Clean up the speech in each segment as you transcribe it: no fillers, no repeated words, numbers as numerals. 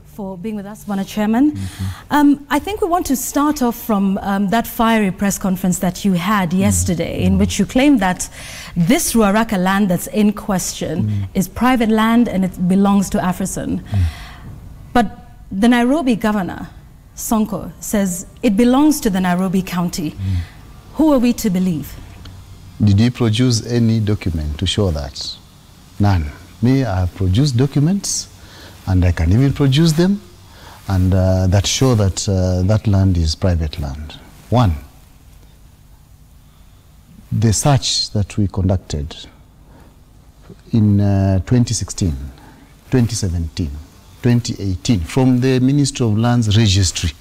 For being with us, Honourable Chairman. I think we want to start off from that fiery press conference that you had yesterday, in which you claimed that this Ruaraka land that's in question is private land and it belongs to AFRICEN. But the Nairobi governor, Sonko, says it belongs to the Nairobi county. Who are we to believe? Did you produce any document to show that? None. Me, I have produced documents, and I can even produce them, and that show that that land is private land. One, the search that we conducted in 2016, 2017, 2018, from the Ministry of Lands Registry,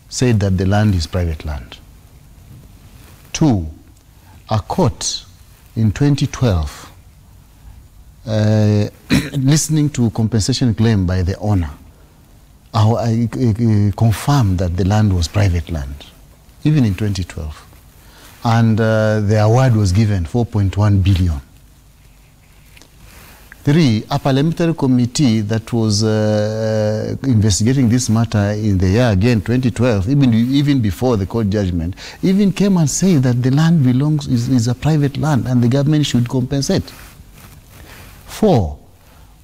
said that the land is private land. Two, a court in 2012, listening to compensation claim by the owner, I confirmed that the land was private land, even in 2012. And the award was given 4.1 billion. Three, a parliamentary committee that was investigating this matter in the year again 2012, even before the court judgment, even came and said that the land is a private land and the government should compensate. Four,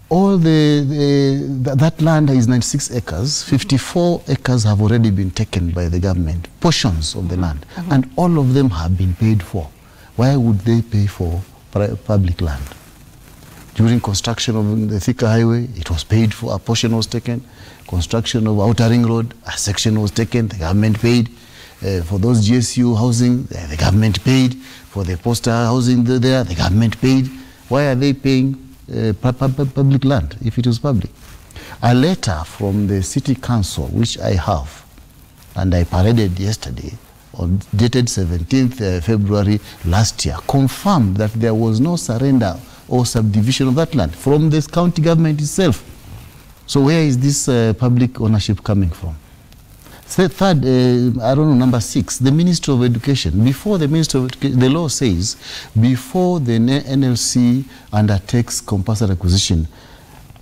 all that land is 96 acres, 54 acres have already been taken by the government, portions of the land, and all of them have been paid for. Why would they pay for public land? During construction of the Thika Highway, it was paid for, a portion was taken. Construction of Outer Ring Road, a section was taken, the government paid. For those GSU housing, the government paid. For the poster housing there, the government paid. Why are they paying public land if it is public? A letter from the city council, which I have, and I paraded yesterday, dated 17th February last year, confirmed that there was no surrender or subdivision of that land from this county government itself. So where is this public ownership coming from? Third, I don't know, number 6, the Ministry of Education. Before the Ministry of Education, the law says, before the NLC undertakes compulsory acquisition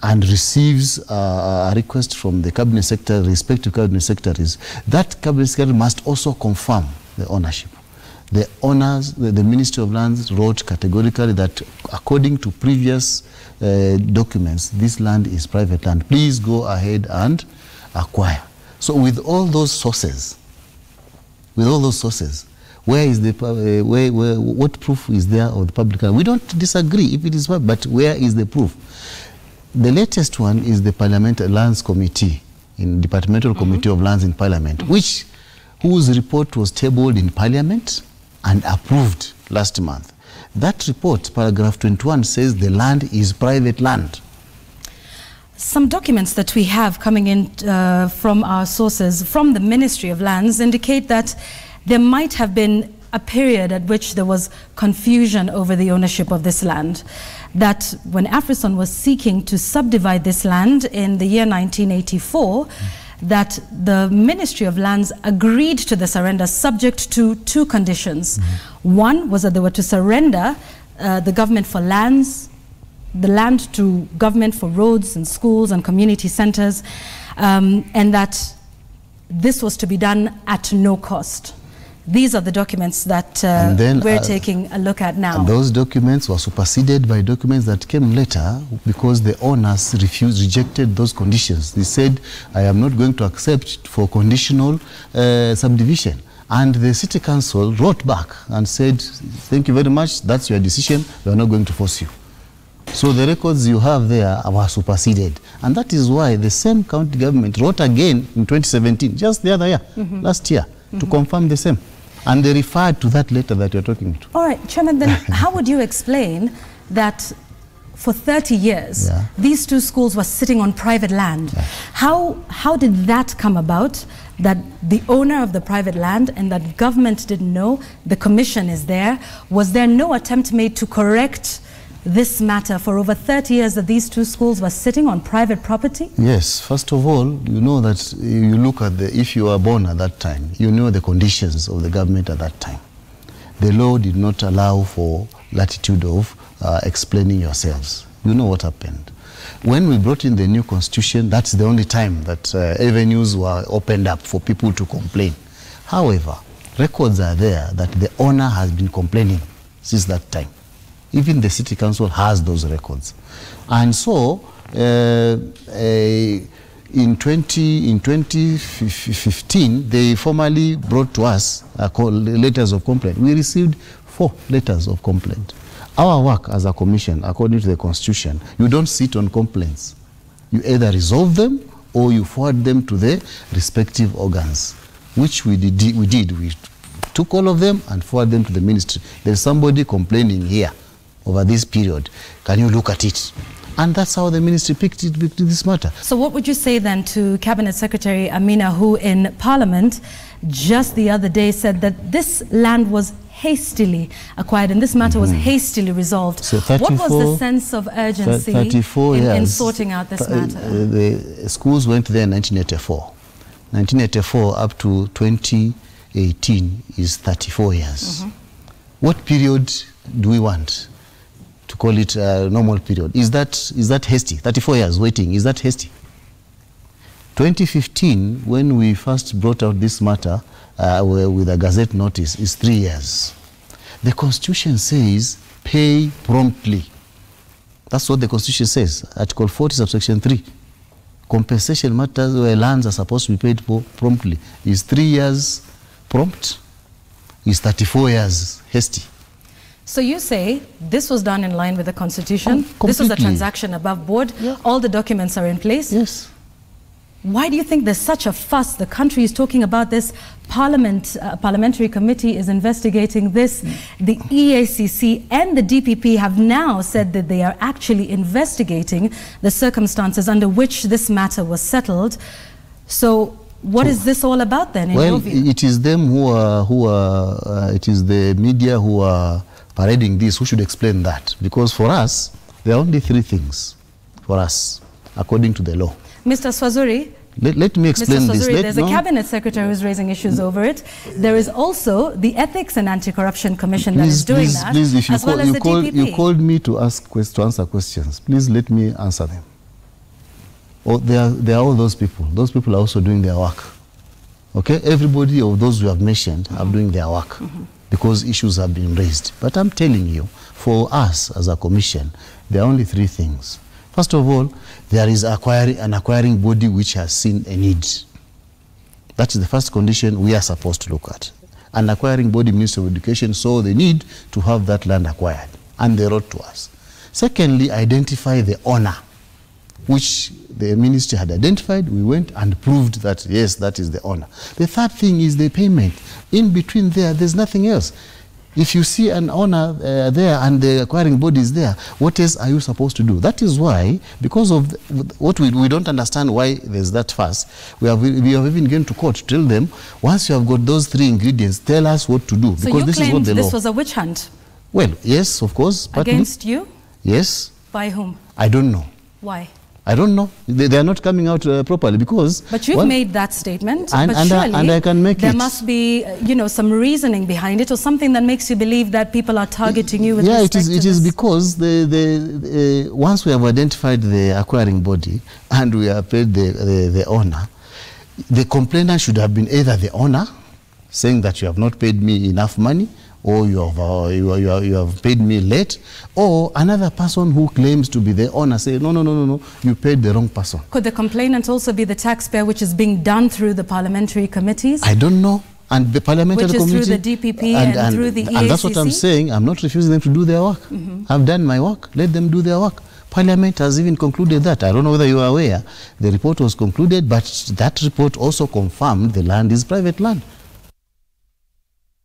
and receives a request from the cabinet secretary, respective cabinet secretaries, that cabinet secretary must also confirm the ownership. The owners, the Ministry of Lands wrote categorically that according to previous documents, this land is private land. Please go ahead and acquire. So with all those sources, where is the what proof is there of the public land? We don't disagree if it is public, but where is the proof? The latest one is the Parliamentary Lands Committee, in Departmental Committee of Lands in Parliament, whose report was tabled in Parliament and approved last month. That report, paragraph 21, says the land is private land. Some documents that we have coming in from our sources from the Ministry of Lands indicate that there might have been a period at which there was confusion over the ownership of this land. That when AFRICEN was seeking to subdivide this land in the year 1984, that the Ministry of Lands agreed to the surrender subject to 2 conditions. One was that they were to surrender the government for lands, the land to government for roads and schools and community centers, and that this was to be done at no cost. These are the documents that we're taking a look at now. And those documents were superseded by documents that came later because the owners rejected those conditions. They said, I am not going to accept for conditional subdivision. And the city council wrote back and said, thank you very much, that's your decision, we are not going to force you. So the records you have there were superseded. And that is why the same county government wrote again in 2017, just the other year, last year, to confirm the same. And they referred to that letter that you're talking to. All right, Chairman, then how would you explain that for 30 years, these 2 schools were sitting on private land? How did that come about, that the owner of the private land and that government didn't know, the commission is there? Was there no attempt made to correct this matter for over 30 years that these 2 schools were sitting on private property? Yes, first of all, you know that you look at if you were born at that time, you know the conditions of the government at that time. The law did not allow for latitude of explaining yourselves. You know what happened. When we brought in the new constitution, that's the only time that avenues were opened up for people to complain. However, records are there that the owner has been complaining since that time. Even the city council has those records. And so, in 2015, they formally brought to us letters of complaint. We received 4 letters of complaint. Our work as a commission, according to the constitution, you don't sit on complaints. You either resolve them or you forward them to the respective organs, which we did. We took all of them and forwarded them to the ministry. There's somebody complaining here over this period. Can you look at it? And that's how the ministry picked this matter. So what would you say then to Cabinet Secretary Amina, who in Parliament just the other day said that this land was hastily acquired and this matter was hastily resolved? So what was the sense of urgency in sorting out this matter? The schools went there in 1984. 1984 up to 2018 is 34 years. What period do we want to call it a normal period? Is that hasty? 34 years waiting, is that hasty? 2015, when we first brought out this matter with a gazette notice, is 3 years. The constitution says pay promptly. That's what the constitution says, Article 40, subsection 3. Compensation matters where lands are supposed to be paid for promptly. Is 3 years prompt? Is 34 years hasty? So you say this was done in line with the constitution? This was a transaction above board? Yeah. All the documents are in place? Yes. Why do you think there's such a fuss? The country is talking about this. Parliamentary committee is investigating this. The EACC and the DPP have now said that they are actually investigating the circumstances under which this matter was settled. So what is this all about then, in your view? It is them it is the media who are parading this, who should explain that. Because for us, there are only 3 things for us, according to the law. Mr. Swazuri, let me explain Mr. Swazuri, this. There's a cabinet secretary who's raising issues over it. There is also the Ethics and Anti-Corruption Commission that is doing that, please, if as well as the DPP. You called me to answer questions. Please let me answer them. Oh, there are all those people. Those people are also doing their work. Okay? Everybody of those you have mentioned are doing their work because issues have been raised. But I'm telling you, for us as a commission, there are only 3 things. First of all, there is an acquiring body which has seen a need. That is the first condition we are supposed to look at. An acquiring body, Ministry of Education, saw the need to have that land acquired, and they wrote to us. Secondly, identify the owner, which the ministry had identified. We went and proved that, yes, that is the owner. The third thing is the payment. In between there's nothing else. If you see an owner there and the acquiring body is there, what else are you supposed to do? That is why, because of what we don't understand why there's that fuss, we have even gone to court to tell them, once you have got those 3 ingredients, tell us what to do. So because this is what the law. This was a witch hunt? Well, yes, of course. Against you? Yes. By whom? I don't know. Why? I don't know. They are not coming out properly because... But you've made that statement, and I can make there must be, some reasoning behind it or something that makes you believe that people are targeting you with respect to this. It is because once we have identified the acquiring body and we have paid the owner, the complainant should have been either the owner, saying that you have not paid me enough money, or you have paid me late, or another person who claims to be the owner say, no, you paid the wrong person. Could the complainant also be the taxpayer, which is being done through the parliamentary committees? I don't know. And the parliamentary committee... Which is through the DPP and through the EACC? And that's what I'm saying. I'm not refusing them to do their work. I've done my work. Let them do their work. Parliament has even concluded that. I don't know whether you are aware. The report was concluded, but that report also confirmed the land is private land.